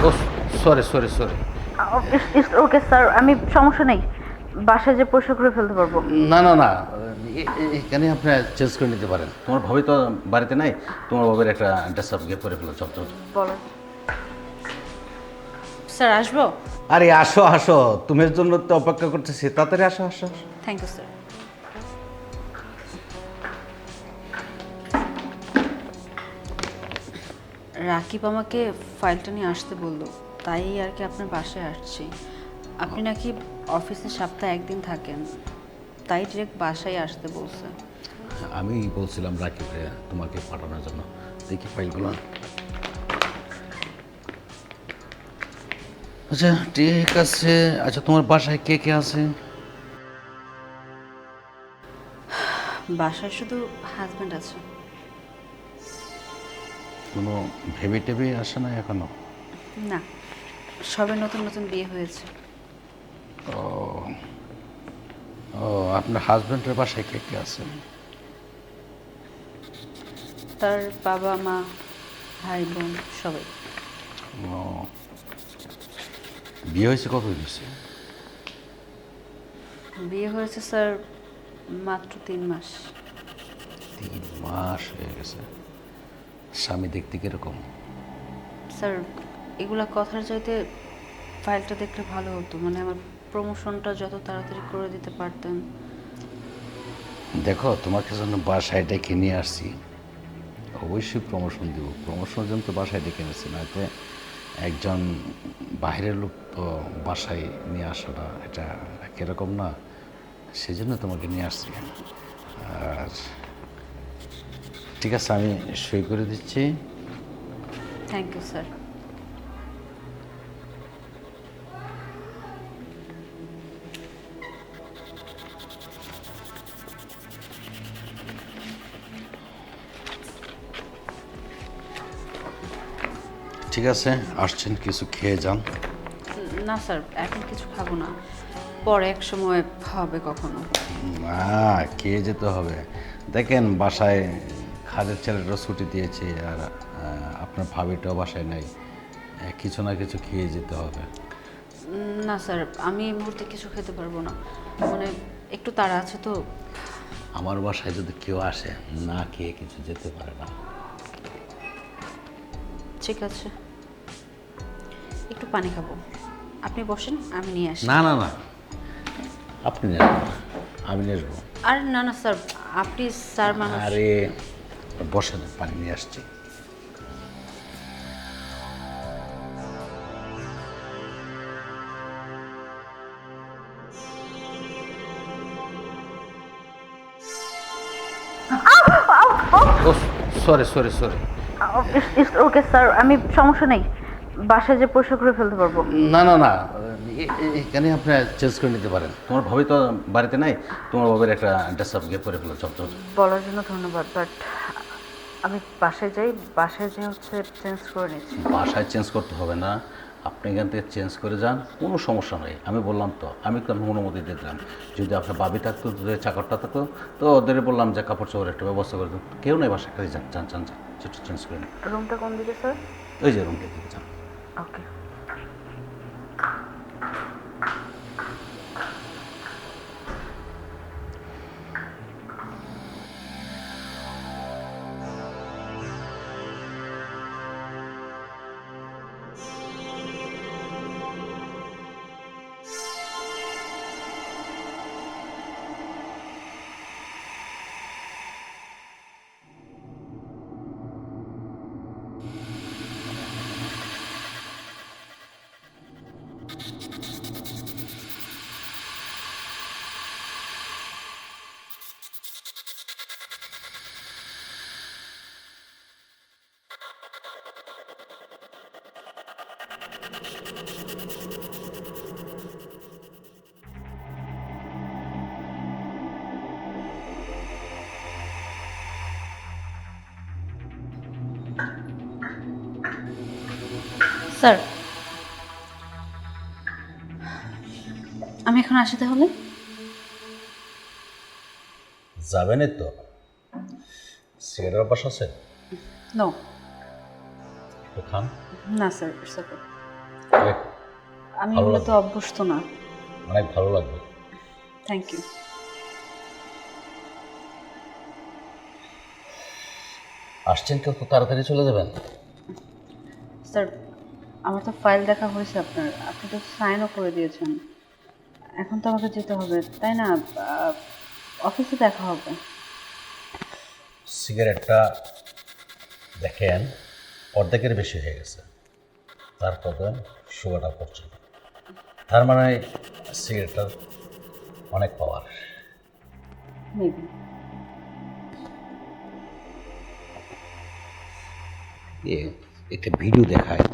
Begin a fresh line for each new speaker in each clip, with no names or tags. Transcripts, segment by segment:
ও sorry sorry sorry.
Okay sir, আমি সমস্যা নেই, বাসায় যে পরিষ্কার করে ফেলতে পারবো।
না না না, এখানে আপনি চেঞ্জ করে নিতে পারেন। তোমার ভাবি তো বাড়িতে নাই, তোমার ভাবির একটা ড্রেস আপ গিয়ে পরে ফেলো। চল চল চল।
বলো।
স্যার আসবো?
আরে আসো আসো, তোমার জন্য তো অপেক্ষা করতেছি, তাড়াতাড়ি আসো আসো আসো।
Thank you sir. রাকিব আমাকে ফাইলটা নিয়ে আসতে বললো, তাই আর কি আপনার বাসায় আসছি। আপনি নাকি অফিসে সপ্তাহে একদিন থাকেন, তাই ডিরেক্ট বাসায় আসতে বলছে।
আমি বলছিলাম রাকিবকে তোমাকে পাঠানোর জন্য। দেখি ফাইলগুলো। আচ্ছা ঠিক আছে। আচ্ছা তোমার বাসায় কে কে আছে?
বাসায় শুধু হাজব্যান্ড আছে।
কোনো ভেবে টেবে আসে না এখনো?
না, সবে নতুন নতুন বিয়ে হয়েছে।
ও, আপনার হাজব্যান্ডের বাসায় কে কে আছে?
তার বাবা মা ভাই বোন সবাই।
ও, বিয়ে হয়েছে কত হয়েছে?
বিয়ে হয়েছে স্যার মাত্র 3 মাস।
3 মাস হয়ে গেছে। স্বামী দেখতে কিরকম?
স্যার এগুলা কথার চাইতে ফাইলটা দেখলে ভালো হতো, মানে আমার প্রমোশনটা যত তাড়াতাড়ি করে দিতে পারতেন।
দেখো তোমাকে জন্য বাসায় ডেকে নিয়ে আসছি, অবশ্যই প্রমোশন দিব। প্রমোশনের জন্য তো বাসায় ডেকে এনেছি, নয়তো একজন বাইরের লোক তো বাসায় নিয়ে আসাটা এটা কিরকম না, সেজন্য তোমাকে নিয়ে আসছি। আর ঠিক আছে, আমি সই করে দিচ্ছি।
Thank you sir.
ঠিক আছে, আসছেন, কিছু খেয়ে যান।
না স্যার, এখন কিছু খাবো না, পরে এক সময় হবে কখনো।
না, খেয়ে যেতে হবে। দেখেন বাসায় কাজের ছেলেটাও ছুটি দিয়েছে, আর আপনার ভাবিটাও বাসায় নাই। কিছু না কিছু খেয়ে যেতে হবে।
না স্যার, আমি এই মুহূর্তে কিছু খেতে পারবো না, মানে একটু তাড়া আছে তো।
আমার বাসায় যদি কেউ আসে না খেয়ে কিছু যেতে পারে না।
ঠিক আছে, একটু পানি খাবো, আপনি বসেন, আমি নিয়ে আসি।
না না না, আপনি নিয়ে আসবেন না, আমি নিয়ে আসবো।
আর না না স্যার, আপনি স্যার মানুষ।
আরে বসেন, পানি নিয়ে আসছি। ও sorry sorry sorry.
Okay sir, আমি সমস্যা নেই, বাসায় যে পরিষ্কার করে ফেলতে পারবো।
না না না, এখানে আপনি চেঞ্জ করে নিতে পারেন। তোমার ভাবি তো বাড়িতে নাই, তোমার ভাবির একটা ড্রেস আপ গিয়ে পরে ফেলো। চল চল চল।
বলার জন্য ধন্যবাদ, বাট আমি বাসায় যাই, বাসায় যেয়ে হচ্ছে চেঞ্জ করে নিচ্ছি।
বাসায় চেঞ্জ করতে হবে না, আপনি এখান থেকে চেঞ্জ করে যান, কোনো সমস্যা নেই। আমি বললাম তো, আমি তো অনুমতি দিয়ে দিলাম। যদি আপনার ভাবি থাকতো, যদি চাকরটা থাকতো, তো ওদের বললাম যে কাপড় চোপড়ের একটা ব্যবস্থা করে দিন। কেউ নেই বাসায়, খালি যান যান যান যান, সেটা চেঞ্জ করে নিন।
রুমটা কোন দিকে স্যার?
ওই যে রুমটা দিকে যান।
ওকে।
স্যার আমি এখন আসি তাহলে।
যাবেন তো? সিগারেট অভ্যাস আছে?
নো।
একটু খান।
না স্যার, ইটস ওকে।
অনেক
আমি
ভালো
এগুলো তো
লাগবে।
অভ্যস্ত না।
অনেক ভালো লাগবে।
Thank you.
আসছেন কেউ, তো তাড়াতাড়ি চলে যাবেন।
স্যার, আমার তো ফাইল দেখা হয়েছে আপনার, আপনি তো সাইনও করে দিয়েছেন। এখন তো আমাকে যেতে হবে, তাই না? অফিসে দেখা হবে।
সিগারেটটা দেখেন অর্ধেকের বেশি হয়ে গেছে, তারপরে সুগারটা পড়ছে না। তার মানে সিগারেটটার অনেক পাওয়ার।
মেবি।
একটা ভিডিও দেখায়,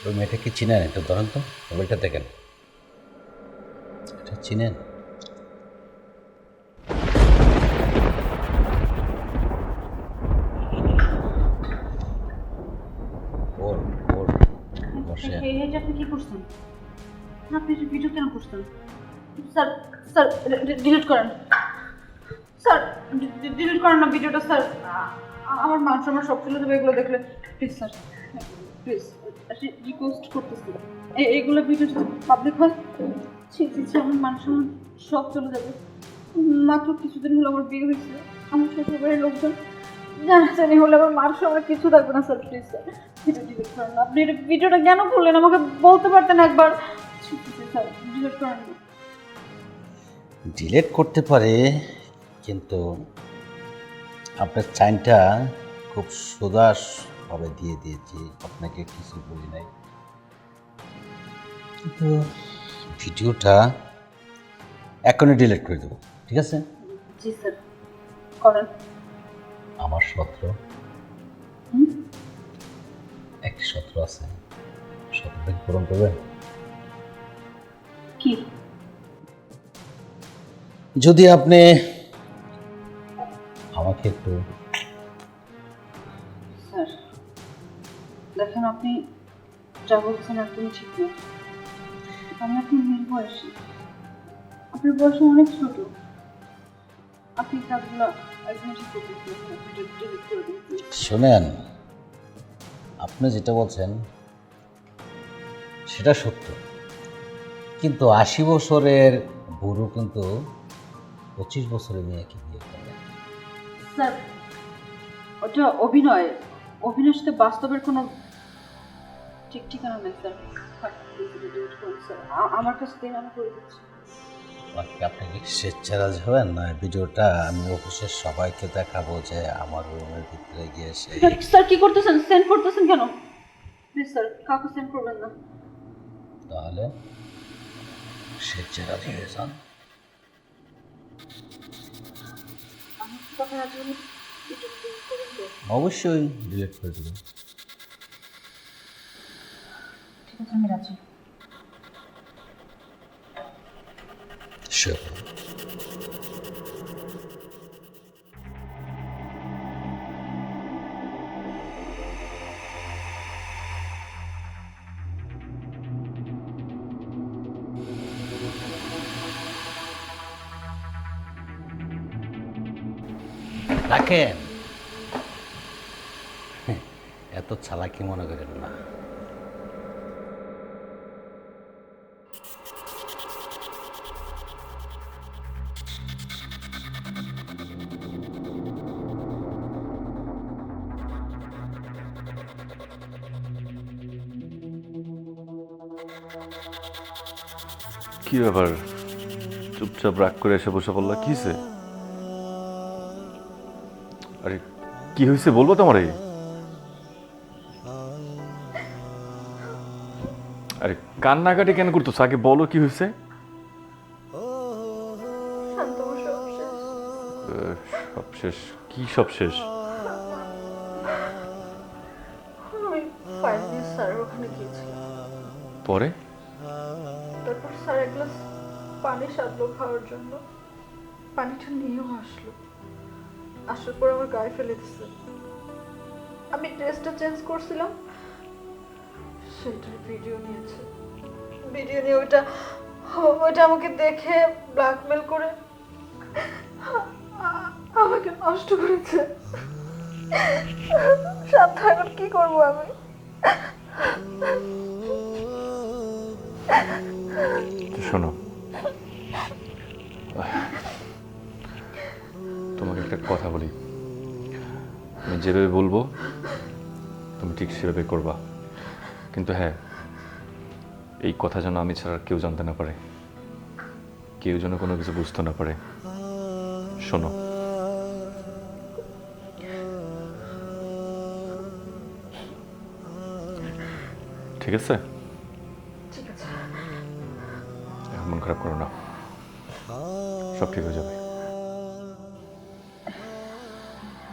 ওই মেয়েটাকে চিনেন? একটু ধরেন তো, মোবাইলটা দেখেন, এটা চিনেন? ওর ওর বসে
এই যে আপনি কি করছেন? আপনি ভিডিও কেন করছেন? স্যার, স্যার ডিলিট করেন। স্যার ডিলিট করেন না ভিডিওটা স্যার। আমার মান সম্মান সব চলে যাবে এগুলো দেখলে। প্লিজ স্যার, প্লিজ রিকোয়েস্ট করতেছি, এইগুলো ভিডিও যদি পাবলিক হয়, আমার মান সম্মান সব চলে যাবে। মাত্র কিছুদিন হলো আমার বিয়ে হয়েছে, আমার শ্বশুরবাড়ির লোকজন জানাজানি হলে আমার মান সম্মান কিছু থাকবে না sir. Please sir, video delete করেন না। আপনি ভিডিওটা কেন করলেন? আমাকে বলতে পারতেন একবার। স্যার ডিলিট করেন না।
ডিলেট করতে পারে, কিন্তু আপনার চাইনটা খুব সুদাসভাবে দিয়ে দিয়েছি, আপনাকে কিছু বলি নাই। কিন্তু ভিডিওটা এখনই ডিলিট করে দেবো, ঠিক আছে?
জি স্যার, করেন।
আমার শত্রু একটি শত্রু আছে, শত্রুটাকে পূরণ করবেন?
কি?
যদি আপনি আমাকে একটু
স্যার দেখেন, আপনি যা বলছেন একদমই ঠিক না। আমি এখন মেয়ের বয়সী, আপনার বয়স অনেক ছোট। আপনি কাজগুলো একদমই ঠিক করতেছেন। ডিলিট করে দিন প্লিজ।
শোনেন, আপনি যেটা বলছেন সেটা সত্য, কিন্তু 80 বছরের বুড়ো কিন্তু 25 বছরের মেয়েকে বিয়ে করে।
স্যার ওটা অভিনয়, অভিনয়ের সাথে বাস্তবের কোনো ঠিক ঠিকানা নেই স্যার। ডিলিট করুন স্যার, আমার কাছে দিন, আমি করে দিচ্ছি।
আপনি কি স্বেচ্ছারাজ হবেন না? ভিডিওটা আমি অফিসের সবাইকে দেখাবো যে আমার রুমের ভিতরে গিয়ে সে।
স্যার কি করতেছেন? সেন্ড করতেছেন কেন? প্লিজ স্যার, কাউকে সেন্ড করবেন না।
তাহলে স্বেচ্ছারাজ হয়ে যান।
আমি তখন আজ ডিলিট করবেন তো?
অবশ্যই ডিলিট করে দেবেন।
ঠিক আছে, আমি রাজি।
শিওর। রাখেন, এত চালাকি মনে করেন না।
কি ব্যাপার, চুপচাপ রাগ করে এসে বসে পড়লা? কি হয়েছে? আরে কি হয়েছে বলবো তোমারে? আরে কান্নাকাটি কেন করতেছ? আগে বলো কি হয়েছে। সব শেষ? কি সব শেষ?
আমি ফাইল নিয়ে স্যারের ওখানে গিয়েছিলাম।
পরে
তারপর স্যার এক গ্লাস পানি সাধলো খাওয়ার জন্য, পানিটা নিয়েও আসলো। আসার পর আমার গায়ে ফেলে দিচ্ছে। আমি ড্রেসটা চেঞ্জ করছিলাম, সেটার ভিডিও নিয়েছে। ভিডিও নিয়ে ওইটা ওইটা আমাকে দেখে ব্ল্যাকমেল করে আমাকে নষ্ট করেছে। শান্ত, এখন কি করবো আমি?
শোনো, তোমাকে একটা কথা বলি, আমি যেভাবে বলবো তুমি ঠিক সেভাবে করবা, কিন্তু হ্যাঁ, এই কথা যেন আমি ছাড়া আর কেউ জানতে না পারে, কেউ যেন কোনো কিছু বুঝতে না পারে। শোনো, ঠিক আছে?
ঠিক আছে।
এখন মন খারাপ করো না, সব ঠিক হয়ে যাবে।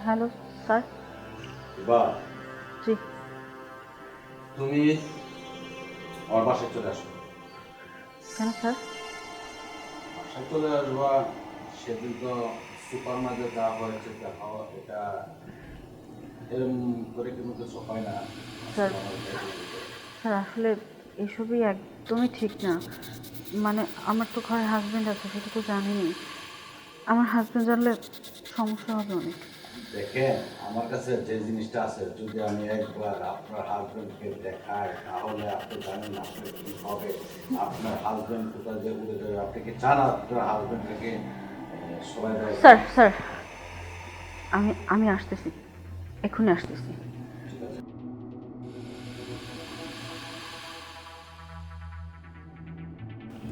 Hello sir.
বা
জি।
তুমি আমার বাসায় চলে আসো।
কেন স্যার?
বাসায় চলে আসবা। সেদিন তো সুপার মার্কেটে যাওয়া হয়েছে, দেখাও এটা এরকম করে কিন্তু কিছু হয় না।
স্যার, স্যার আসলে এসবই একদমই ঠিক না। মানে আমার তো ঘরে হাজব্যান্ড আছে, সেটা তো জানিনি। আমার হাজব্যান্ড জানলে সমস্যা হবে অনেক।
দেখেন, আমার কাছে যে জিনিসটা আছে, যদি আমি একবার আপনার হাজবেন্ডকে দেখাই তাহলে আপনি জানেন আপনার কি হবে। আপনার হাজবেন্ড কোথায় যে উড়ে যাবে, আপনি কি চান আপনার হাজবেন্ডকে সবাই
স্যার স্যার, আমি আসতেছি, এক্ষুনি আসতেছি।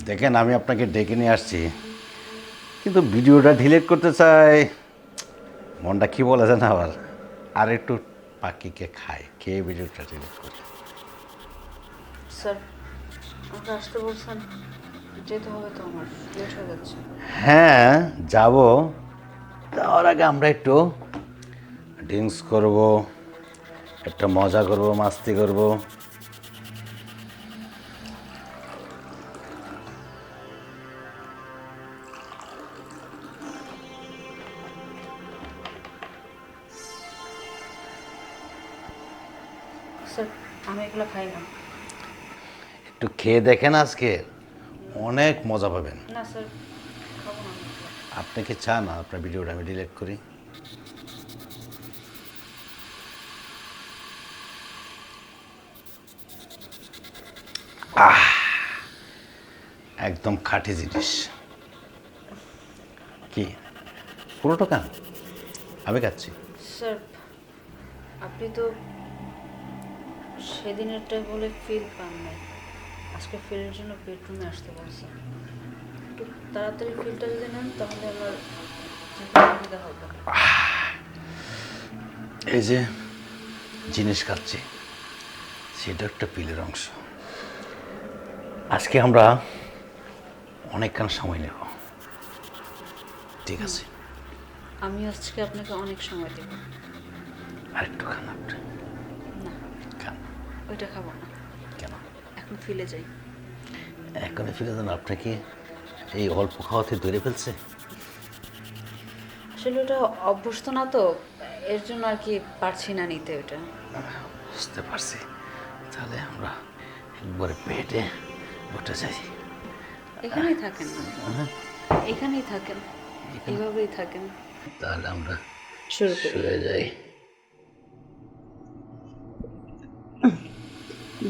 দেখেন, আমি আপনাকে ডেকে নিয়ে আসছি, কিন্তু ভিডিওটা ডিলিট করতে চাই। মনটা কি বলে জান আবার, আর একটু পাখিকে খায়, খেয়ে ভিডিওটা ডিলিট করি।
স্যার, আমাকে আসতে বলছেন, যেতে হবে তো, আমার লেট হয়ে যাচ্ছে।
হ্যাঁ যাব, তার আগে আমরা একটু ড্রিঙ্কস করব, একটা মজা করব, মাস্তি করব।
স্যার, আমি এগুলো খাই না।
একটু খেয়ে দেখেন, আজকে অনেক মজা পাবেন।
না স্যার, খাবো না আমি এগুলো।
আপনি কি চান আপনার ভিডিওটা আমি ডিলিট করি? একদম খাঁটি জিনিস। কি পুরোটা খান, আমি খাচ্ছি।
স্যার, আপনি তো সেদিনেরটাই বলে ফিল পান নাই, আজকে ফিলের জন্য বেডরুমে আসতে বলছেন। একটু তাড়াতাড়ি ফিলটা যদি নেন তাহলে আমার সুবিধা হবে।
এই যে জিনিস খাচ্ছি, সেটা একটা পিলের অংশ। আজকে আমরা অনেকক্ষণ সময় নেব, ঠিক আছে?
আমি আজকে আপনাকে অনেক সময় দেব।
আরেকটু খান আপনি,
না,
খান।
ওইটা খাবো না,
কেন?
এখন ফিলে যাই।
এখনই ফিরে যান? আপনাকে এই অল্প খাওয়াতে ধরে ফেলছে?
আসলে ওটা অভ্যস্ত না তো, এর জন্য আর কি পারছি না নিতে ওটা।
বুঝতে পারছি। তাহলে আমরা একবারে পেটে উঠে যাই।
এখানেই থাকেন না, এখানেই থাকেন, এইভাবেই থাকেন।
তাহলে আমরা
শুরু করি।
শুয়ে যাই।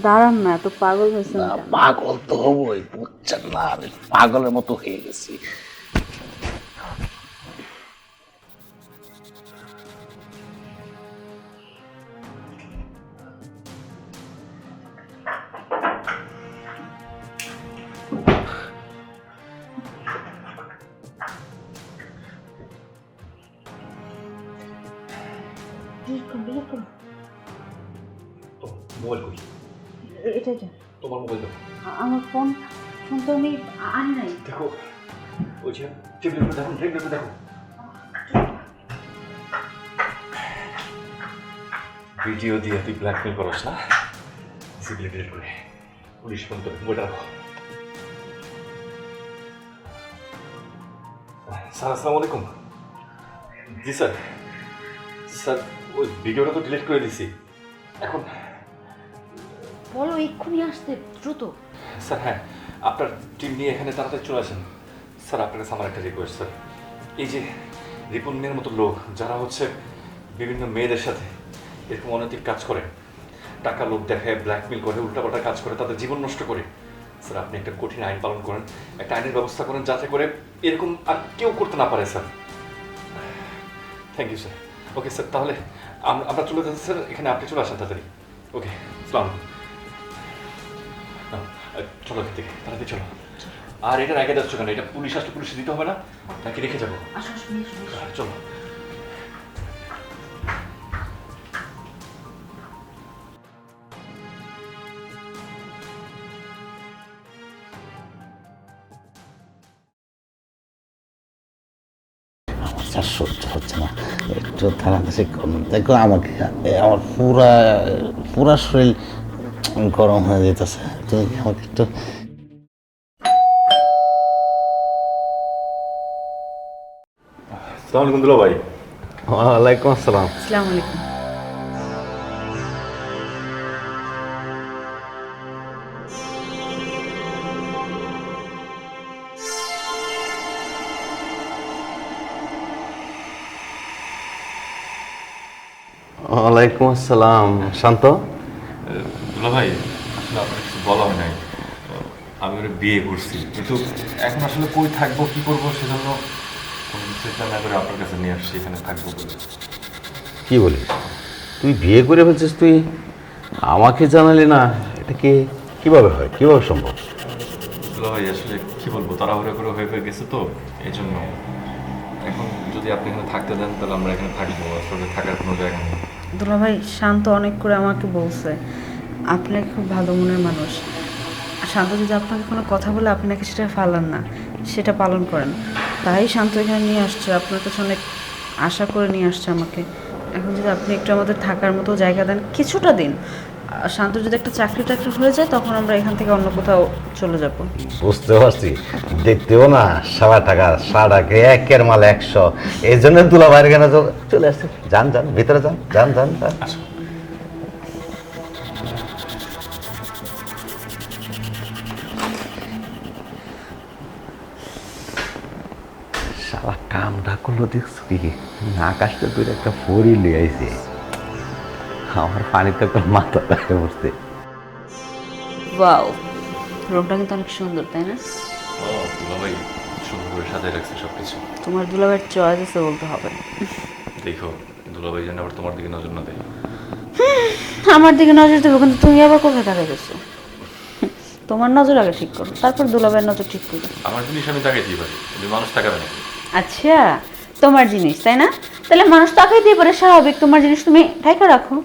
দাঁড়ান না, এত পাগল হয়েছেন
না,
কেন?
পাগল তো হবই, বুঝছেন না? আমি পাগলের মতো হয়ে গেছি।
মোবাইল কই?
এটা এটা
তোমার মোবাইল দাও।
আমার ফোন তো আমি আনি নাই।
দেখো, ওই যে টেবিলের উপর দেখো, টেবিলের উপর দেখো। ভিডিও দিয়ে তুই ব্ল্যাকমেল করস না? সিভিল ডিলিট করে পুলিশ ফোন করে মোবাইলটা রাখো। স্যার, আসসালামু আলাইকুম। জি স্যার, স্যার ওই ভিডিওটা তো ডিলিট করে দিছি। এখন
বলো এক্ষুনি আসতে, দ্রুত।
স্যার হ্যাঁ, আপনার টিম নিয়ে এখানে তাড়াতাড়ি চলে আসেন। স্যার আপনার কাছে আমার একটা রিকোয়েস্ট স্যার, এই যে রিপন মেয়ের মতো লোক যারা হচ্ছে বিভিন্ন মেয়েদের সাথে এরকম অনৈতিক কাজ করে, টাকা লোক দেখায়, ব্ল্যাকমেল করে, উল্টাপাল্টা কাজ করে, তাদের জীবন নষ্ট করে, স্যার আপনি একটা কঠিন আইন পালন করেন, একটা আইনের ব্যবস্থা করেন যাতে করে এরকম আর কেউ করতে না পারে sir. Thank you sir. Okay sir, তাহলে আমরা চলে যাচ্ছি স্যার, এখানে আপনি চলে আসেন তাড়াতাড়ি। ওকে, আসসালামু আলাইকুম। চলো এখান থেকে তাড়াতাড়ি চলো। আর এটার আগে যাচ্ছ কেন? এটা পুলিশ আসলে পুলিশে দিতে হবে না, নাকি রেখে যাবো? চলো।
আচ্ছা সহ্য হচ্ছে না, একটু তাড়াতাড়ি করুন। দেখো আমাকে, আমার পুরা পুরা শরীর গরম হয়ে যেতেছে। তুমি কি আমাকে একটু
আসসালামু আলাইকুম দুলা ভাই।
ওয়ালাইকুম আসসালাম।
আসসালামু আলাইকুম।
ওয়ালাইকুম আসসালাম। শান্ত,
দুলা ভাই, আসলে আপনার কিছু বলা হয় নাই, আমি ওরা বিয়ে করছি, কিন্তু এখন আসলে কই থাকবো কি করবো সেজন্য কোনো চেষ্টা না করে আপনার কাছে নিয়ে আসছি, এখানে থাকবো বলে।
কি বলিস? তুই বিয়ে করে ফেলছিস? তুই আমাকে জানালি না? এটা কি কিভাবে হয়, কিভাবে সম্ভব?
দুলা ভাই আসলে কি বলবো, তাড়াহুড়ো করে হয়ে গেছে তো, এই জন্য। এখন যদি আপনি এখানে থাকতে দেন তাহলে আমরা এখানে থাকবো, আসলে থাকার কোনো জায়গা নেই।
দুলাভাই, শান্ত অনেক করে আমাকে বলছে আপনি খুব ভালো মনের মানুষ। শান্ত যদি আপনাকে কোনো কথা বলে আপনি নাকি সেটা ফালান না, সেটা পালন করেন। তাই শান্ত এখানে নিয়ে আসছে, আপনার কাছে অনেক আশা করে নিয়ে আসছে আমাকে। এখন যদি আপনি একটু আমাদের থাকার মতো জায়গা দেন কিছুটা দিন, শান্ত যদি একটা চাকরি টাকরি হয়ে যায় তখন আমরা এখান থেকে অন্য কোথাও চলে যাব।
বুঝতে পারছি, দেখতেও না সবার টাকা, সারাকে একের মাল 100, এই জন্য তুলা বাইরে কেন চলে আসছে। যান যান, ভিতরে যান, যান যান যান। সারা কামটা করলো দেখছো কি? আকাশটা তুই একটা ফরি লিয়ে আইছে, আমার পানিতে একটা মাথা তাকে বসতে।
ওয়াও, রুমটা কিন্তু অনেক সুন্দর, তাই না?
ও দুলা ভাই সুন্দর করে সাজিয়ে রাখছে সব কিছু।
তোমার দুলাভাইয়ের চয়েস আছে বলতে হবে।
দেখো দুলা ভাই যেন আবার তোমার দিকে নজর না দেয়।
আমার দিকে নজর দেবো, কিন্তু তুমি আবার কোথায় তাকাই গেছো? তোমার নজর আগে ঠিক করো, তারপর দুলাভাইয়ের নজর ঠিক করো।
আমার জিনিস আমি তাকাইতেই পারি, কিন্তু মানুষ তাকাবে না।
আচ্ছা, তোমার জিনিস তাই না? তাহলে মানুষ তাকাই দিয়ে পারে, স্বাভাবিক। তোমার জিনিস তুমি ঢাকা রাখো।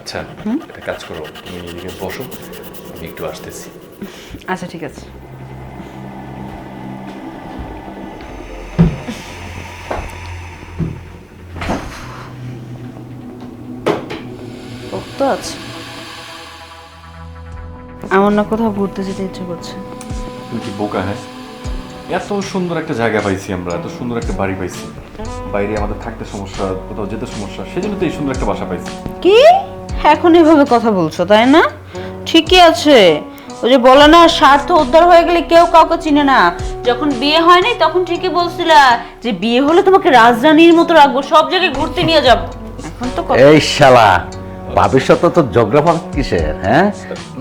আচ্ছা একটা কাজ করো, তুমি এদিকে বসো, আমি একটু আসতেছি।
আচ্ছা ঠিক আছে। তো আছে, আমার না কোথাও ঘুরতে যেতে ইচ্ছে করছে।
তুমি কি বোকা? হ্যাঁ, এত সুন্দর একটা জায়গা পাইছি আমরা, এত সুন্দর একটা বাড়ি পাইছি, বাইরে আমাদের থাকতে সমস্যা, কোথাও যেতে সমস্যা, সেজন্য তো এই সুন্দর একটা বাসা পাইছি।
কি এখন এভাবে কথা বলছো, তাই না? ঠিকই আছে, ওই যে বলে না, স্বার্থ উদ্ধার হয়ে গেলে কেউ কাউকে চিনে না। যখন বিয়ে হয়নি তখন ঠিকই বলছিলা যে বিয়ে হলে তোমাকে রাজরানীর মতো রাখবো, সব জায়গায় ঘুরতে নিয়ে যাব। এখন তো
এই শালা ভবিষ্যৎ তো যোগ্রাফার কিসের? হ্যাঁ,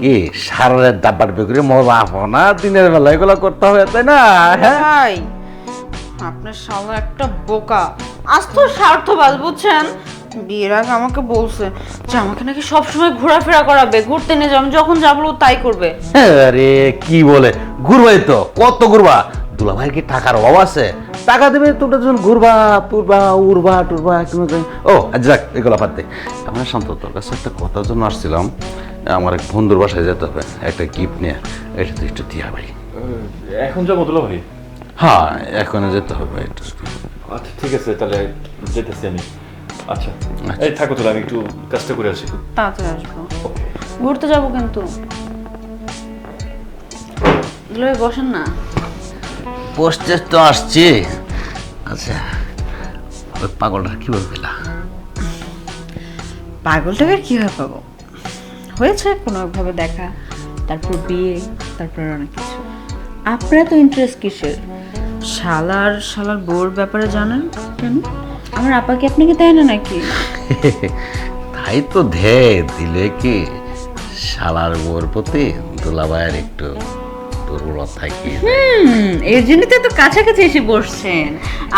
কি সারের ডাব্বার বিক্রি মজা না, দিনের বেলা এগুলো করতে হবে, তাই না? হ্যাঁ,
ভাই, আপনার শালা একটা বোকা, আস্ত স্বার্থবাজ, বুঝছেন? বিয়ের আগে আমাকে বলছে যে আমাকে নাকি সবসময় ঘোরাফেরা করাবে, ঘুরতে নিয়ে যাবো, যখন যাবো তাই করবে।
আরে কি বলে, ঘুরবাই তো, কত ঘুরবা? দুলা ভাই কি টাকার অভাব আছে? টাকা দেবে তোমরা যখন ঘুরবা তুরবা উড়বা টুরবা। ও আচ্ছা যাক, এগুলো বাদ দে। আমার শান্ত, তোর কাছে একটা কথার জন্য আসছিলাম। আমার এক বন্ধুর বাসায় যেতে হবে একটা গিফট নিয়ে, এটা তো একটু দিয়া ভাই।
এখন যাবো দুলা ভাই?
হ্যাঁ, এখনো যেতে হবে একটু।
আচ্ছা ঠিক আছে, তাহলে যেতেছি আমি। আচ্ছা এই থাকো, তাহলে আমি একটু কাজটা করে আসি।
তাড়াতাড়ি আসবো, ঘুরতে যাবো কিন্তু। দুলাভাই বসেন না।
বসতে তো আসছি। আচ্ছা, ওই পাগলটা কীভাবে পেলা?
পাগলটাকে কীভাবে পাবো, হয়েছে কোনো একভাবে দেখা, তারপর বিয়ে, তারপর আর অনেক কিছু। আপনারা তো ইন্টারেস্ট কিসের? শালার বউর ব্যাপারে জানেন কেন? আমার আপাকে আপনাকে দেয় না নাকি?
তাই তো ধে দিলে কি শালার বউর প্রতি দুলাভাইয়ের একটু দুর্বলতা থাকে।
এর জন্যই তো এত কাছাকাছি এসে বসছেন।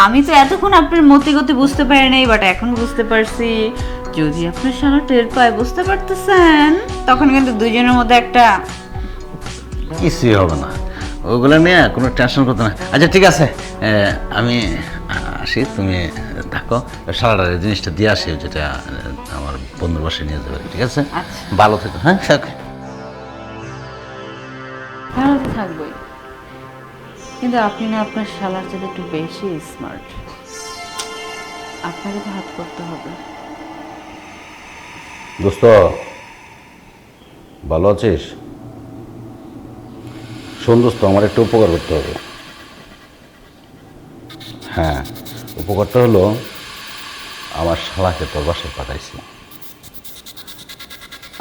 আমি তো এতক্ষণ আপনার মতিগতি বুঝতে পারি নাই, বাট এখন বুঝতে পারছি। যদি আপনার শালা টের পায়, বুঝতে পারতেছেন, তখন কিন্তু দুইজনের মধ্যে একটা
কিছুই হবে না, ওগুলো নিয়ে কোনো টেনশন করতে না। আচ্ছা ঠিক আছে, আমি আসি, তুমি থাকো, সারাটার জিনিসটা দিয়ে আসি, যেটা আমার বন্ধুর বাসায় নিয়ে যাবে। ঠিক আছে,
আচ্ছা।
ভালো থেকো। হ্যাঁ থাকো।
ভালো তো থাকবোই, কিন্তু আপনি না আপনার শালার চাইতে একটু বেশি স্মার্ট। আপনাকে তো হাত করতে হবে।
দোস্ত, ভালো আছিস? শোন দোস্ত, আমার একটা উপকার করতে হবে। হ্যাঁ, উপকারটা হলো আমার শালাকে তোর বাসায় পাঠাইছি।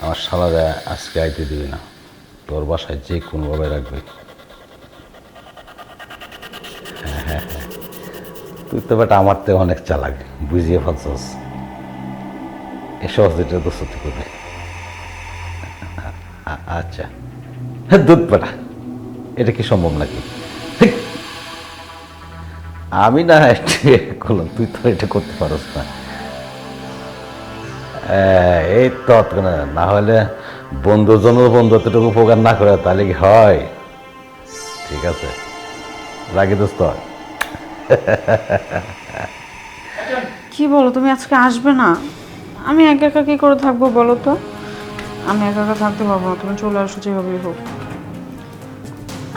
আমার শালারা আজকে আইতে দিবি না, তোর বাসায় যে কোনোভাবে রাখবে। হ্যাঁ, তুই তো বেটা আমার তো অনেক চালাক, বুঝিয়ে ফেলছস। এ সহজটা দোস্ত তুই করবে। আচ্ছা, হ্যাঁ দুধ বেটা, এটা কি সম্ভব নাকি? আমি না করলাম, তুই তো এটা করতে পারস না। এই তো না হলে বন্ধুর জন্য বন্ধু এতটুকু উপকার না করে তাহলে কি হয়? ঠিক আছে, রাখি দোস্ত।
কি বলো, তুমি আজকে আসবে না? আমি একা একা কি করে থাকবো বলো তো? আমি একা একা থাকতে পারবো না, তুমি চলে আসো যেভাবেই হোক।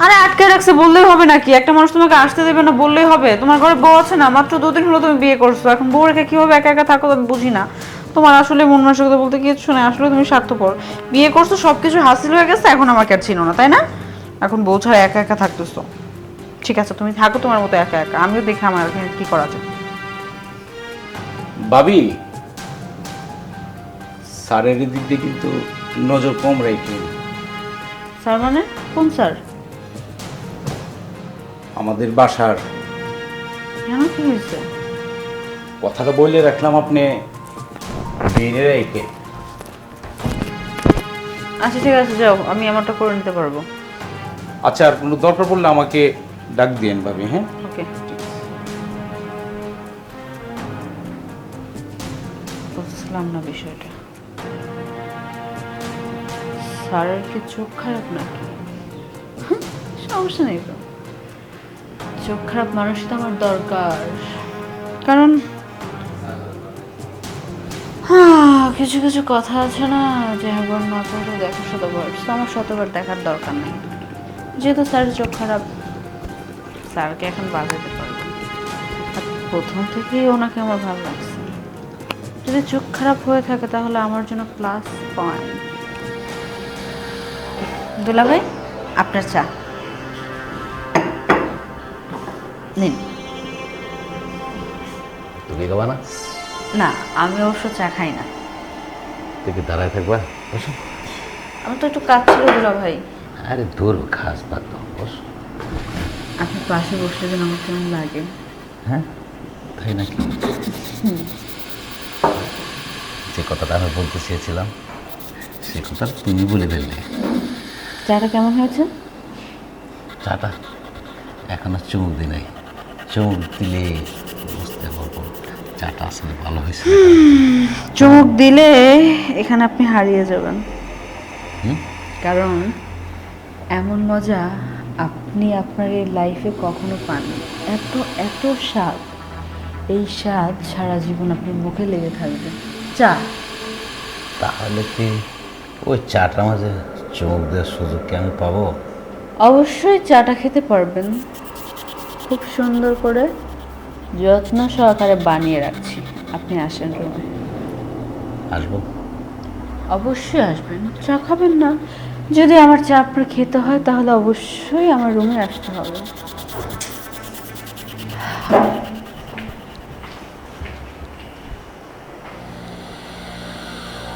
আরে আটকে রাখছে বললেই হবে নাকি? একটা মানুষ তোমাকে আসতে দেবে না বললেই হবে? তোমার ঘরে বউ আছে না, মাত্র 2 দিন হলো তুমি বিয়ে করছো, এখন বউ রেখে কিভাবে একা একা থাকো আমি বুঝি না। তোমার আসলে মন মানসিকতা বলতে কিছু না, আসলে তুমি স্বার্থপর। বিয়ে করছো, সবকিছু হাসিল হয়ে গেছে, এখন আমাকে আর চিনো না, তাই না? এখন বউ ছাড়া একা একা থাকতেছো। ঠিক আছে, তুমি থাকো তোমার মতো একা একা, আমিও দেখি আমার এখানে কি করা যায়।
ভাবি, স্যারের দিক দিয়ে কিন্তু নজর কম রেখে।
স্যার মানে কোন স্যার?
আমাদের বাসার
কেন, কি হয়েছে?
কথাটা বলে রাখলাম, আপনি বেড়ে রেখে।
আচ্ছা ঠিক আছে, যাও, আমি আমারটা করে নিতে পারবো।
আচ্ছা, আর কোনো দরকার পড়লে আমাকে ডাক দিয়েন ভাবি। হ্যাঁ,
ওকে, বুঝলাম না বিষয়টা। স্যারের কি চোখ খারাপ নাকি? সমস্যা নেই তো, চোখ খারাপ মানুষ তো আমার দরকার। কারণ কিছু কিছু কথা আছে না, যে একবার না করলে দেখা শতবার, তো আমার শতবার দেখার দরকার নেই। যেহেতু স্যারের চোখ খারাপ, স্যারকে এখন বাজাতে পারবো। আর প্রথম থেকেই ওনাকে আমার ভালো লাগছে। যদি চোখ খারাপ হয়ে থাকে তাহলে আমার জন্য প্লাস পয়েন্ট। দুলা ভাই, আপনার চা নিন।
তুমি খাবা না?
না, আমি অবশ্য চা খাই না।
তুই কি দাঁড়ায় থাকবা? বসো।
আমার তো একটু কাজ ছিল দুলা ভাই।
আরে দূর, খাস বাদ দাও, বসো।
আপনি পাশে বসলে যেন আমার কেমন লাগে।
হ্যাঁ, তাই নাকি? যে কথাটা আমি বলতে চেয়েছিলাম সে কথা তুমি বলে ফেললে।
চাটা কেমন হয়েছে?
চাটা এখন আর চুমুক দি নাই, চুমুক দিলে বুঝতে পারবো চাটা আসলে ভালো হয়েছে।
চোখ দিলে এখানে আপনি হারিয়ে যাবেন।
হুম?
কারণ এমন মজা আপনি আপনার এই লাইফে কখনো পাননি। এত এত স্বাদ, এই স্বাদ সারা জীবন আপনার মুখে লেগে থাকবে। চা।
তাহলে কি ওই চাটার মাঝে চুমুক দেওয়ার সুযোগ কি আমি পাবো?
অবশ্যই চাটা খেতে পারবেন, খুব সুন্দর করে যত্ন সহকারে বানিয়ে রাখছি। আপনি আসেন রুমে।
আসবো?
অবশ্যই আসবেন। চা খাবেন না? যদি আমার চা আপনার খেতে হয় তাহলে অবশ্যই আমার রুমে আসতে হবে।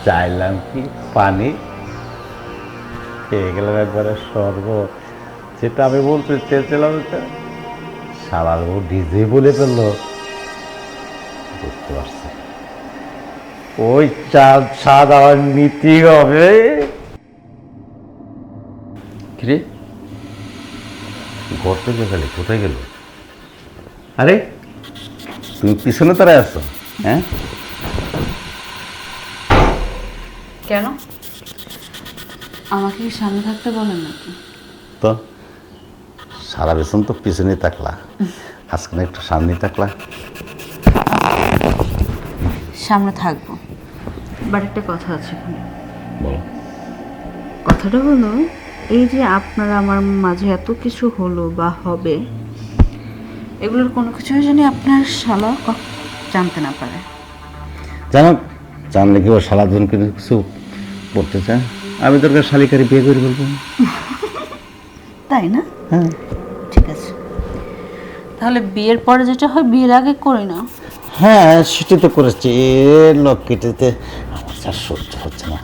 চাইলাম কি পানি, খেয়ে গেলাম একবারে সর্ব। যেটা আমি বলতে চেয়েছিলাম সারার ও ডিজে বলে ফেললো, বুঝতে পারছি ওই চাঁদ স্বাদ আমার নীতি হবে। কিরে ঘর থেকে গেলে কোথায় গেল? আরে তুমি পিছনে তারা আসছো? হ্যাঁ
কেন আমাকে কি সামনে থাকতে বলেন নাকি?
তো সারা বেতন তো পিছনে থাকলা, আজকে না একটু সামনে থাকলা।
সামনে থাকবো, বাট একটা কথা আছে এখানে।
বলো।
কথাটা হলো এই যে আপনার আমার মাঝে এত কিছু হলো বা হবে, এগুলোর কোনো কিছুই জানি আপনার শালা জানতে না পারে।
জানো জানলে কি ও শালা ধন কিন্তু কিছু করতে চায়, আমি তোর কাছে শালিকারি বিয়ে করে বলবো।
তাই না?
হ্যাঁ
ঠিক আছে, তাহলে বিয়ের পরে যেটা হয় বিয়ের আগে করি না।
হ্যাঁ সেটি তো করেছি। এ লক্ষ্যটিতে আমার যা সহ্য হচ্ছে না,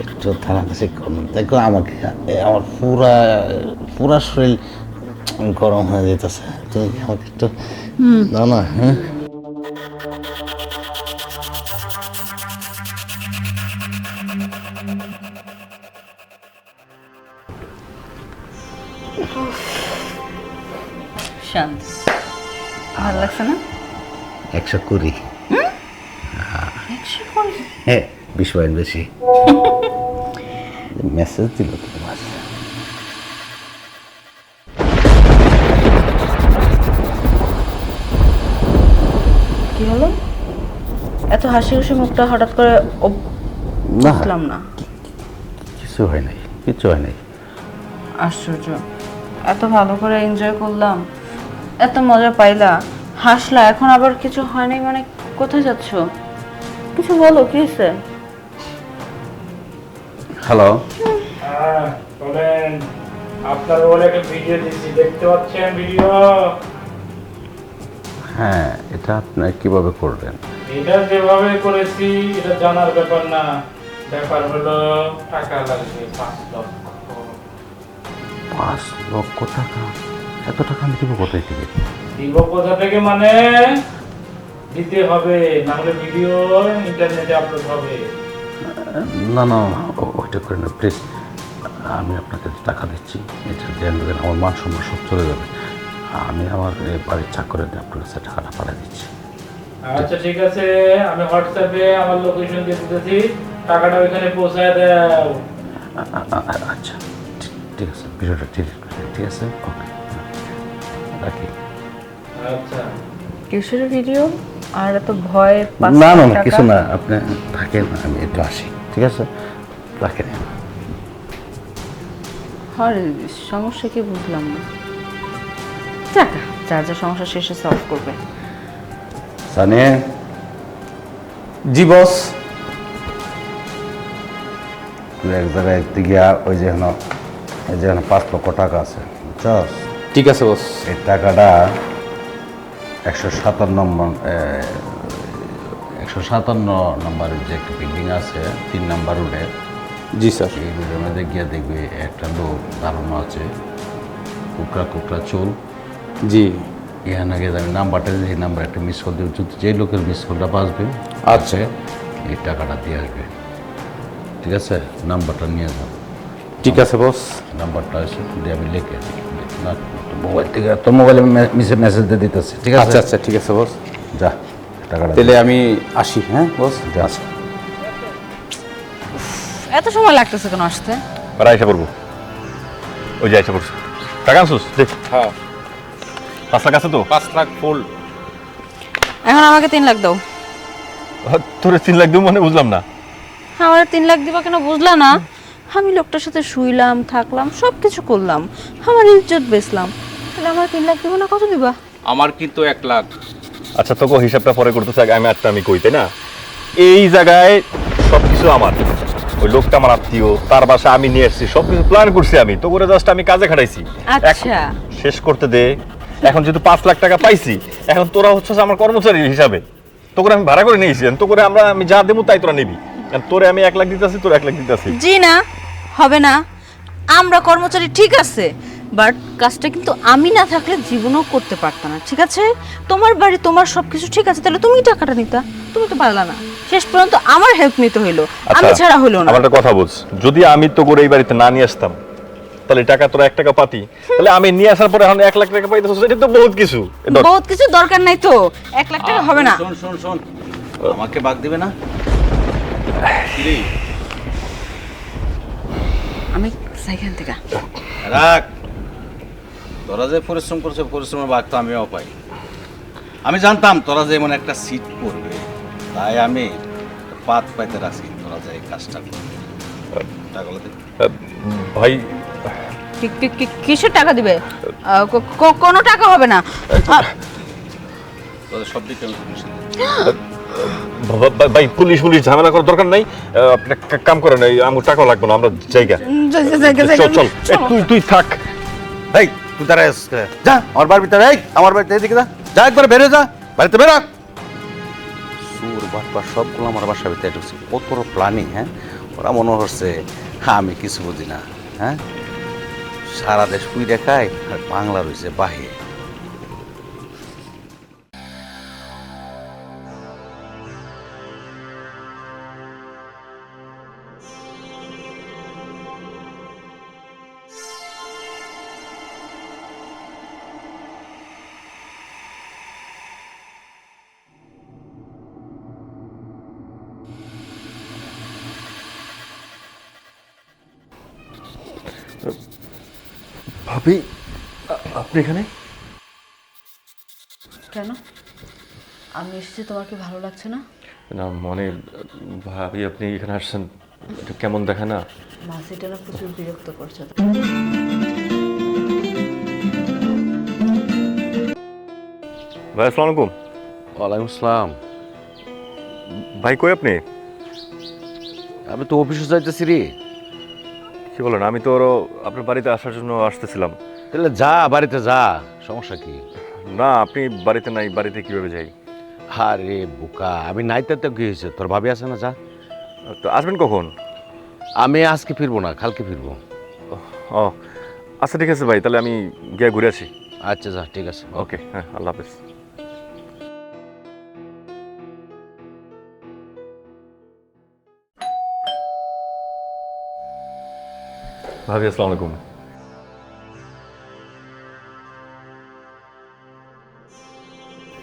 একটু থানা কাছে দেখো আমাকে, আমার পুরা পুরা শরীর গরম হয়ে যেতেছে। তুমি কি আমাকে একটু দাও না? হ্যাঁ
শান্ত, ভালো লাগছে না?
120।
120?
হ্যাঁ 20 পয়েন্ট বেশি। মেসেজ দিল তোমার।
কি হলো? এত হাসি খুশি মুখটা হঠাৎ করে
না
বুঝলাম না।
কিছু হয় নাই, কিছু হয় নাই।
আশ্চর্য, এত ভালো করে এনজয় করলাম, এত মজা পাইলা, হাসলা, এখন আবার কিছু হয় নাই মানে কোথায় যাচ্ছ? কিছু বলো, কি হয়েছে?
হ্যালো,
বলেন, আপনার বলে একটা ভিডিও দিচ্ছি, দেখতে পাচ্ছেন ভিডিও?
হ্যাঁ এটা আপনার কিভাবে করবেন?
এটা যেভাবে করেছি এটা জানার ব্যাপার না, ব্যাপার হলো টাকা লাগবে 5 লক্ষ।
5 লক্ষ টাকা? এত টাকা আমি দেবো কোথায় থেকে?
দিব কোথা থেকে মানে দিতে হবে, না হলে ভিডিও ইন্টারনেটে আপলোড হবে।
না না ওইটা করে না প্লিজ, আমি আপনাকে টাকা দিচ্ছি, এটা দেন দেন, আমার মান সম্মান সব চলে যাবে। আমি আমার এই বাড়ির চাকরে দিয়ে আপনার কাছে টাকাটা পাঠিয়ে দিচ্ছি।
আচ্ছা ঠিক আছে, আমি হোয়াটসঅ্যাপে আমার লোকেশন দিয়ে দিতেছি, টাকাটা ওইখানে পৌঁছায় দাও।
আচ্ছা ঠিক আছে, ভিডিওটা ঠিক আছে, ওকে রাখি।
আচ্ছা
কিসের ভিডিও আর এত ভয়?
না না না কিছু না, আপনি থাকেন, আমি একটু আসি, ঠিক আছে রাখেন।
আরে সমস্যা কি বুঝলাম না। টাকা যার যা সমস্যা শেষে সলভ করবে।
সানি,
জি বস।
তুই এক জায়গায় গিয়া ওই যেখানে 5 লক্ষ টাকা আছে বুঝছস?
ঠিক আছে বস।
এই টাকাটা 157 নম্বরের যে একটা বিল্ডিং আছে 3 নম্বর রোডে,
জি স্যার।
এই রোডের মধ্যে গিয়া দেখবি একটা লোক দাঁড়ানো আছে, কুকরা কুকরা চুল।
জি
এখানে আগে আমি নাম্বারটা দিয়ে এই নাম্বার একটা মিস কল দেবো, যেই লোকের মিস কলটা বাঁচবে
আচ্ছা
এই টাকাটা দিয়ে আসবে, ঠিক আছে? নাম্বারটা নিয়ে যাও।
ঠিক আছে বস।
নাম্বারটা এসে দিয়ে আমি লিখে দিই না, মোবাইল থেকে তোর মোবাইলে মেসেজ দিয়ে দিতেছি, ঠিক আছে?
আচ্ছা আচ্ছা ঠিক আছে বস।
যা টাকাটা
তাহলে আমি আসি। হ্যাঁ বস।
যা।
এত সময় লাগতেছে কেন আসতে?
আর আইসা পড়বো, ওই যে আইসা পড়ছো। টাকা আনছোস? দেখ
হ্যাঁ
5 লাখ আছে তো?
5 লাখ ফুল।
এখন আমাকে 3 লাখ দাও।
তোরে 3 লাখ দেবো মানে বুঝলাম না।
আমার 3 লাখ দিবা কেন বুঝলা না? আমি লোকটার সাথে শুইলাম, থাকলাম, সব কিছু করলাম, আমার ইজ্জত বেচলাম, তাহলে আমার 3 লাখ দিবা না? কত দিবা?
আমার কিন্তু 1 লাখ।
আচ্ছা তোকে হিসাবটা পরে করতেছে, আগে আমি কই, তাই না? এই জায়গায় সবকিছু আমার, ওই লোকটা আমার আত্মীয়, তার বাসা আমি নিয়ে এসেছি, সবকিছু প্ল্যান করছি আমি, তো করে জাস্ট আমি কাজে খাটাইছি।
আচ্ছা।
এখন শেষ করতে দে। এখন যেহেতু 5 লাখ টাকা পাইছি, এখন তোরা হচ্ছে আমার কর্মচারী হিসাবে, তো করে আমি ভাড়া করে নিয়েছি, তো করে আমি যা দেবো তাই তোরা নিবি। তোরে আমি 1 লাখ দিতেছি, তোর 1 লাখ দিতেছি।
জি না, হবে না। আমরা কর্মচারী ঠিক আছে, বাট কাজটা কিন্তু আমি না থাকলে জীবনও করতে পারতাম না, ঠিক আছে? তোমার বাড়ি, তোমার সবকিছু ঠিক আছে, তাহলে তুমি টাকাটা নিতা, তুমি তো পারলা না। শেষ পর্যন্ত আমার হেল্প নিতে হইলো, আমি ছাড়া হইলো না।
আমার একটা কথা বলছ, যদি আমি তো করে এই বাড়িতে না নিয়ে আসতাম, তাহলে টাকা তোরা 1 টাকা পাতি, তাহলে আমি নিয়ে আসার পরে এখন 1 লাখ টাকা পাইতেছ, এটা তো বহুত কিছু।
বহুত কিছু দরকার নাই তো, 1 লাখ টাকা হবে না।
শোন শোন শোন, আমাকে বাগ দিবে না?
আমি সাইকেল থেকে
রাখ, তোরা যে পরিশ্রম করছে, পরিশ্রমের ভাগ তো আমিও পাই। আমি জানতাম তোরা যে এমন একটা সিট করবে, তাই আমি পাত পাইতে রাখছি তোরা যে এই কাজটা করবে। টাকাগুলো দে।
ভাই
কিসের টাকা দিবে? কোনো টাকা হবে না।
তোদের সব দিকে আমি permission দিই।
ভাই পুলিশ ঝামেলা করার দরকার নাই, আপনি একটা কাম করেন, আমার টাকা লাগবে না, আমরা জায়গা চল চল, তুই থাক।
এই তুই দাঁড়ায় আছিস কেন? যা আমার বাড়ির ভিতরে, এই আমার বাড়িতে এদিকে যা, যা একবার বেরো, যা বাড়িতে বেরো। সুর বাটপা সবগুলো আমার বাসার ভিতরে ঢুকছে, কত বড় প্ল্যানিং। হ্যাঁ, ওরা মনে হচ্ছে আমি কিছু বুঝি না। হ্যাঁ, সারা দেশ পুই দেখায় আর বাংলা রয়েছে বাহির।
ভাবি আপনি এখানে?
কেন আমি এসেছি, তোমার কি ভালো লাগছে না?
না মানে ভাবি আপনি এখানে আসছেন, এটা কেমন দেখে না?
মাসিটা না প্রচুর বিরক্ত করছে।
ভাই আসসালামু আলাইকুম।
ওয়ালাইকুম আসসালাম।
ভাই কই আপনি?
আমি তো অফিসে যাইতেছি রে।
কি বলেন, আমি তো আপনার বাড়িতে আসার জন্য আসতেছিলাম।
তাহলে যা, বাড়িতে যা, সমস্যা কি?
না আপনি বাড়িতে নাই, বাড়িতে কিভাবে যাই?
আরে বোকা, আমি নাইতে তো কি হয়েছে, তোর ভাবি আছে না, যা।
তো আসবেন কখন?
আমি আজকে ফিরবো না, কালকে ফিরবো।
ও আচ্ছা ঠিক আছে ভাই, তাহলে আমি গিয়ে ঘুরে আসি।
আচ্ছা যা, ঠিক আছে।
ওকে, হ্যাঁ, আল্লাহ হাফেজ। ভাবি আসসালামু আলাইকুম।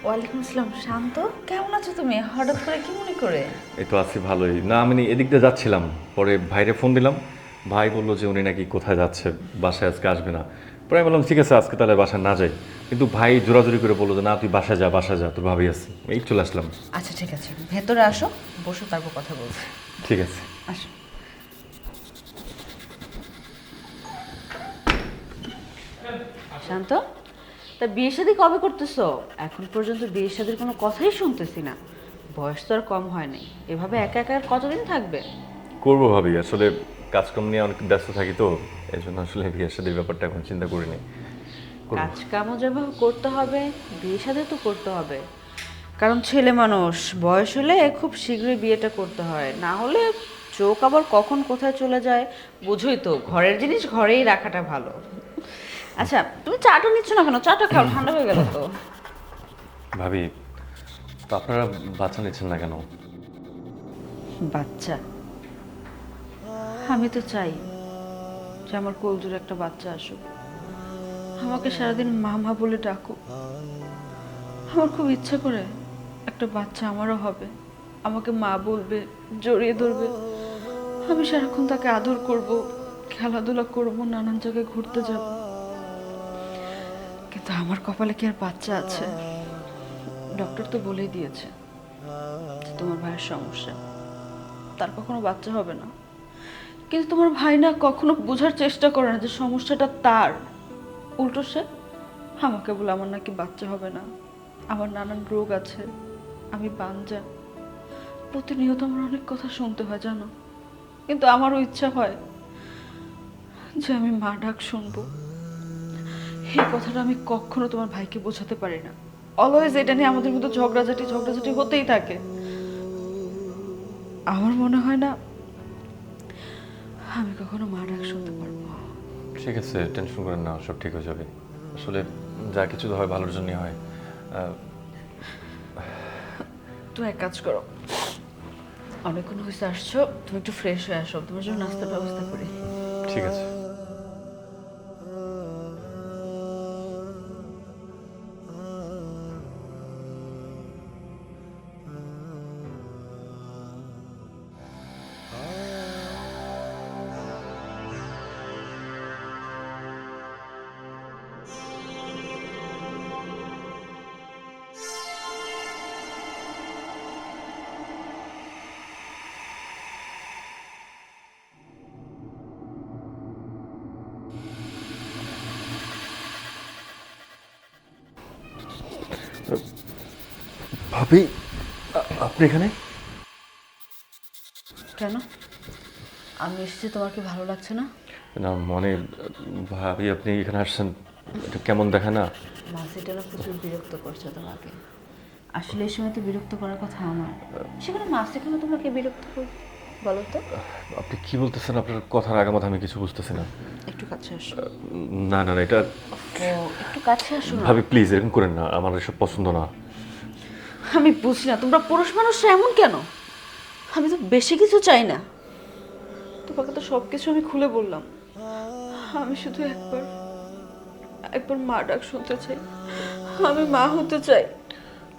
ওয়ালাইকুম আসসালাম। শান্ত, কেমন আছো তুমি? হঠাৎ করে কি মনে করে?
এই তো আছি ভালোই। না আমি এদিক দিয়ে যাচ্ছিলাম, পরে ভাইরে ফোন দিলাম, ভাই বললো যে উনি নাকি কোথায় যাচ্ছে, বাসায় আজকে আসবে না। পরে আমি বললাম ঠিক আছে আজকে তাহলে বাসায় না যাই, কিন্তু ভাই জোরাজোরি করে বললো যে না তুই বাসায় যা, বাসায় যা, তোর ভাবি আছে। এই চলে আসলাম।
আচ্ছা ঠিক আছে, ভেতরে আসো, বসো, তারপর কথা বলছি।
ঠিক আছে।
আসো। শান্ত, তা বিয়ে শাদী কবে করতেছো? এখন পর্যন্ত বিয়ে শাদীর কোনো কথাই শুনতেছি না। বয়স তো আর কম হয়নি, এভাবে একা একা আর কতদিন থাকবে?
করবো ভাবি, আসলে কাজকর্ম নিয়ে অনেক ব্যস্ত থাকি তো, এই জন্য আসলে বিয়ের শাদীর ব্যাপারটা এখন চিন্তা করিনি।
কাজ কামও যেভাবে করতে হবে, বিয়ে শাদী তো করতে হবে, কারণ ছেলে মানুষ, বয়স হলে খুব শীঘ্রই বিয়েটা করতে হয়, না হলে চোখ আবার কখন কোথায় চলে যায় বুঝোই তো। ঘরের জিনিস ঘরেই রাখাটা ভালো। আচ্ছা তুমি চাটা নিচ্ছ না কেন? চাটা খাও, ঠান্ডা হয়ে গেল তো।
ভাবি তো আপনারা বাচ্চা নিচ্ছেন না কেন?
বাচ্চা? আমি তো চাই যে আমার কোলজোরে একটা বাচ্চা আসুক, আমাকে সারাদিন মা মা বলে ডাকুক। আমার খুব ইচ্ছা করে একটা বাচ্চা আমারও হবে, আমাকে মা বলবে, জড়িয়ে ধরবে, আমি সারাক্ষণ তাকে আদর করব, খেলাধুলা করব, নানান জায়গায় ঘুরতে যাব। কিন্তু আমার কপালে কি আর বাচ্চা আছে? ডক্টর তো বলেই দিয়েছে যে তোমার ভাইয়ের সমস্যা, তার কখনো বাচ্চা হবে না। কিন্তু তোমার ভাই না কখনো বোঝার চেষ্টা করে না যে সমস্যাটা তার। উল্টো সে আমাকে বলে আমার নাকি বাচ্চা হবে না, আমার নানান রোগ আছে, আমি বাঞ্জা। প্রতিনিয়ত আমার অনেক কথা শুনতে হয় জানো, কিন্তু আমারও ইচ্ছা হয় যে আমি মা ডাক শুনবো। এই কথাটা আমি কখনো তোমার ভাইকে বোঝাতে পারি না। অলওয়েজ এটা নিয়ে আমাদের মধ্যে ঝগড়াঝাটি হতেই থাকে। আমার মনে হয় না আমি কখনো মা ডাক শুনতে পারবো।
ঠিক আছে, টেনশন করেন না, সব ঠিক হয়ে যাবে। আসলে যা কিছু তো হয় ভালোর জন্যই হয়।
তুমি এক কাজ করো, অনেকক্ষণ হয়েছে আসছো, তুমি একটু ফ্রেশ হয়ে আসো, তোমার জন্য নাস্তার ব্যবস্থা করি।
ঠিক আছে। ভাবি, আপনি এখানে?
কেন, আমি এসেছি, তোমার কি ভালো লাগছে না?
না মানে ভাবি আপনি এখানে আসছেন, এটা কেমন দেখে না?
মাসিটা না প্রচুর বিরক্ত করছে তোমাকে। আসলে এই সময় তো বিরক্ত করার কথা আমার, সেখানে মাসি কেন তোমাকে বিরক্ত করবে বলো তো?
আপনি কি বলতেছেন? আপনার কথার আগামাথা আমি কিছু বুঝতেছি না।
একটু কাছে আসো।
না না না, এটা
একটু কাছে আসো না।
ভাবি প্লিজ এরকম করেন না, আমার এসব পছন্দ না।
আমি বুঝি না তোমরা পুরুষ মানুষরা এমন কেন। আমি তো বেশি কিছু চাই না, তোমাকে তো সব কিছু আমি খুলে বললাম। আমি শুধু একবার মা ডাক শুনতে চাই। আমি মা হতে চাই।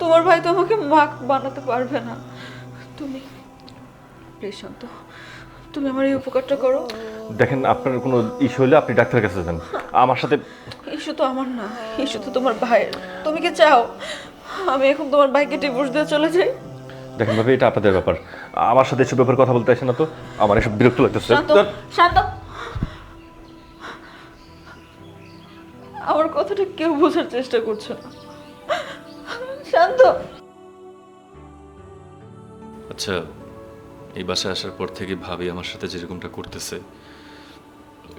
তোমার ভাই তো আমাকে মা বানাতে পারবে না। তুমি প্লিজ শান্ত, তুমি আমার এই উপকারটা করো।
দেখেন, আপনার কোনো ইস্যু হলে আপনি ডাক্তারের কাছে যান, আমার সাথে।
ইস্যু তো আমার না, ইস্যু তো তোমার ভাইয়ের। তুমি কি চাও আমি এখন তোমার ভাইকে ডিভোর্স দিয়ে চলে যাই?
দেখেন ভাবি, এটা আপনাদের ব্যাপার, আমার সাথে এসব ব্যাপারে কথা বলতে আসে না তো। আমার এসব বিরক্ত লাগতেছে।
শান্ত, শান্ত। আমার কথাটা কেউ বোঝার চেষ্টা করছো না। শান্ত।
আচ্ছা, এই বাসায় আসার পর থেকে ভাবি আমার সাথে যেরকমটা করতেছে,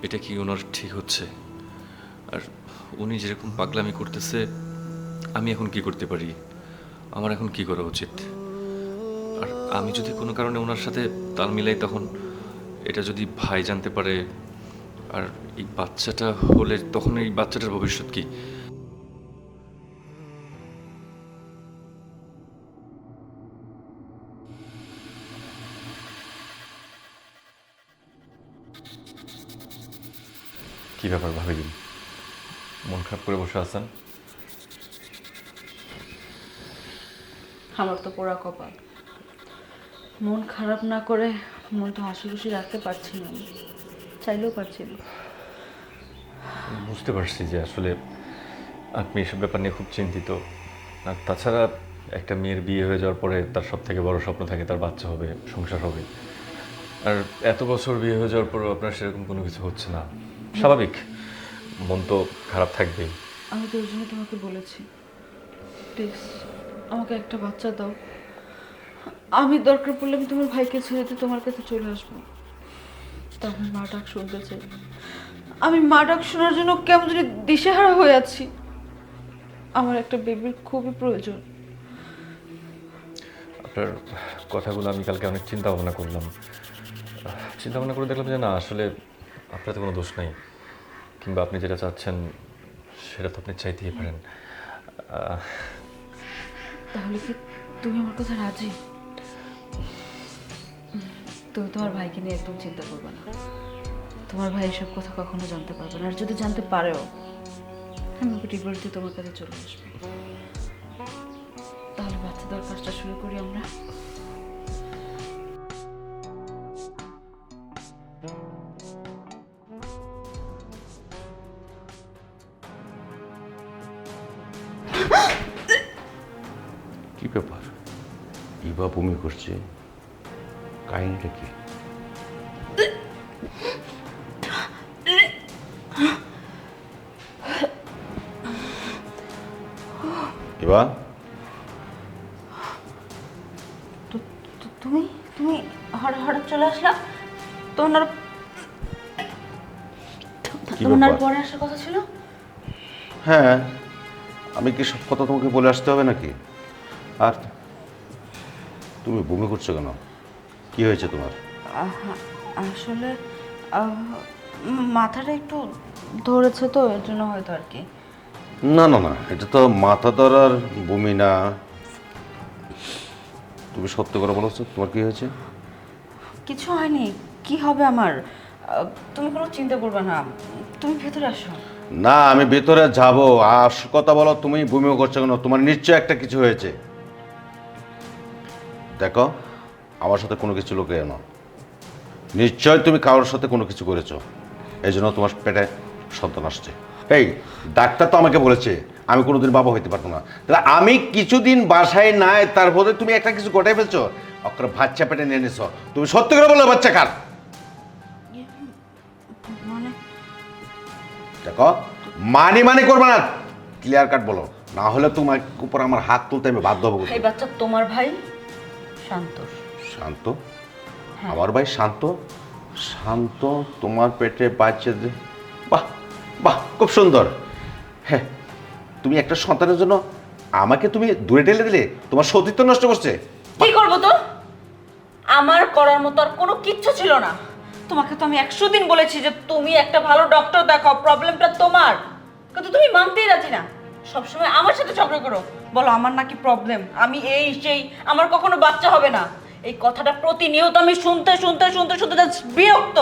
এটা কি ওনার ঠিক হচ্ছে? আর উনি যেরকম পাগলামি করতেছে, আমি এখন কি করতে পারি? আমার এখন কি করা উচিত? আর আমি যদি কোনো কারণে ওনার সাথে তাল মিলাই, তখন এটা যদি ভাই জানতে পারে, আর এই বাচ্চাটা হলে, তখন এই বাচ্চাটার ভবিষ্যৎ কি? কি ব্যাপার ভাবি, মন খারাপ করে বসে আছেন?
আমার তো পোড়া কপাল, মন খারাপ না করে মন তো হাসি খুশি রাখতে পারছি না, চাইলেও পারছি না।
বুঝতে পারছি যে আসলে আপনি এসব ব্যাপার নিয়ে খুব চিন্তিত। আর তাছাড়া একটা মেয়ের বিয়ে হয়ে যাওয়ার পরে তার সব থেকে বড় স্বপ্ন থাকে তার বাচ্চা হবে, সংসার হবে। আর এত বছর বিয়ে হয়ে যাওয়ার পরেও আপনার সেরকম কোনো কিছু হচ্ছে না, স্বাভাবিক, মন তো খারাপ থাকবেই।
আমি তো ওই জন্য তোমাকে বলেছি, প্লিজ আমাকে একটা বাচ্চা দাও। আমি দরকার পড়লে আমি তোমার ভাইকে ছেড়ে দিয়ে তোমার কাছে চলে আসবো। তখন মা ডাক শুনতে চাই। আমি মা ডাক শোনার জন্য কেমন যদি দিশেহারা হয়ে আছি। আমার একটা বেবির খুবই প্রয়োজন।
আপনার কথাগুলো আমি কালকে অনেক চিন্তা ভাবনা করলাম, চিন্তা ভাবনা করে দেখলাম যে না, আসলে আপনার তো কোনো দোষ নেই, কিংবা আপনি যেটা চাচ্ছেন সেটা তো আপনি চাইতেই পারেন।
তাহলে কি তুমি আমার কথা রাজি? তুমি তোমার ভাইকে নিয়ে একদম চিন্তা করবে না। তোমার ভাই এসব কথা কখনো জানতে পারবে না, আর যদি জানতে পারেও আমি ওকে ডিভোর্স দিয়ে তোমার কাছে চলে আসবো। তাহলে বাচ্চা দেওয়ার কাজটা শুরু করি আমরা।
কি ব্যাপার? ইবা বমি করছে, কাহিনীটা কি? ইবা,
তুমি তুমি হঠাৎ হঠাৎ চলে আসলা? তোমার
কি
তোমার
ব্যাপার?
পরে আসার কথা ছিল।
হ্যাঁ, আমি কি সব কথা তোমাকে বলে আসতে হবে নাকি? আর তুমি বমি করছো কেন? কি হয়েছে তোমার?
আসলে মাথাটা একটু
ধরেছে তো এর জন্য হয়তো আর কি।
না না না, এটা তো মাথা ধরার বমি না। তুমি সত্য করে বলো তো, তোমার কি হয়েছে?
কিছু হয়নি, কি হবে আমার? তুমি কোনো চিন্তা করবে না, তুমি ভেতরে আসো।
না, আমি ভেতরে যাব। আর কথা বলো, তুমি বমিও করছো কেন? তোমার নিশ্চয় একটা কিছু হয়েছে। দেখো, আমার সাথে কোনো কিছু লুকিয়ে না। নিশ্চয় তুমি কারোর সাথে কোনো কিছু করেছো, এই জন্য তোমার পেটে সন্তান আসছে। এই ডাক্তার তো আমাকে বলেছে আমি কোনোদিন বাবা হইতে পারতো না। তাহলে আমি কিছুদিন বাসায় নাই, তারপরে তুমি একটা কিছু ঘটাই ফেলছো, অক্ষরে বাচ্চা পেটে নিয়ে নিছো। তুমি সত্যি করে বলো, বাচ্চা কার?
মানে
দেখো, মানি করবে না, ক্লিয়ার কাট বলো, না হলে তোমার উপর আমার হাত তুলতে আমি বাধ্য হবো।
এই বাচ্চা তোমার ভাই শান্তর।
শান্ত? আমার ভাই শান্ত? শান্ত তোমার পেটে বাচ্চা বাহ বাহ, খুব সুন্দর। হ্যাঁ, তুমি একটা সন্তানের জন্য আমাকে তুমি দূরে ঠেলে দিলে, তোমার সতীত্ব নষ্ট করছে।
কি করবো তো? আমার করার মতো আর কোনো কিচ্ছু ছিল না। তোমাকে তো আমি 100 দিন বলেছি যে তুমি একটা ভালো ডক্টর দেখাও, প্রবলেমটা তোমার, কিন্তু তুমি মানতেই রাজি না। সবসময় আমার সাথে ঝগড়া করো, বলো আমার নাকি প্রবলেম, আমি এই সেই, আমার কখনো বাচ্চা হবে না। এই কথাটা প্রতিনিয়ত আমি শুনতে শুনতে শুনতে শুনতে just বিরক্ত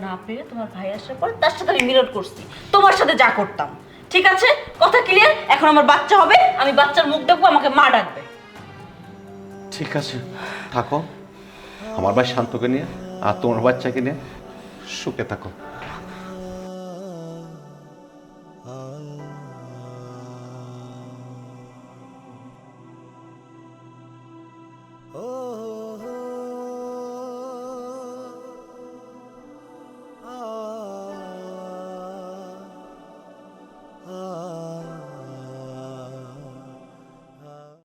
না পেরে তোমার ভাই আসার পর তার সাথে আমি মিরর করছি, তোমার সাথে যা করতাম। ঠিক আছে, কথা ক্লিয়ার? এখন আমার বাচ্চা হবে, আমি বাচ্চার মুখ দেখবো, আমাকে মা ডাকবে।
ঠিক আছে, থাকো আমার ভাই শান্তকে নিয়ে আর তোমার বাচ্চাকে নিয়ে সুখে থাকো।
ah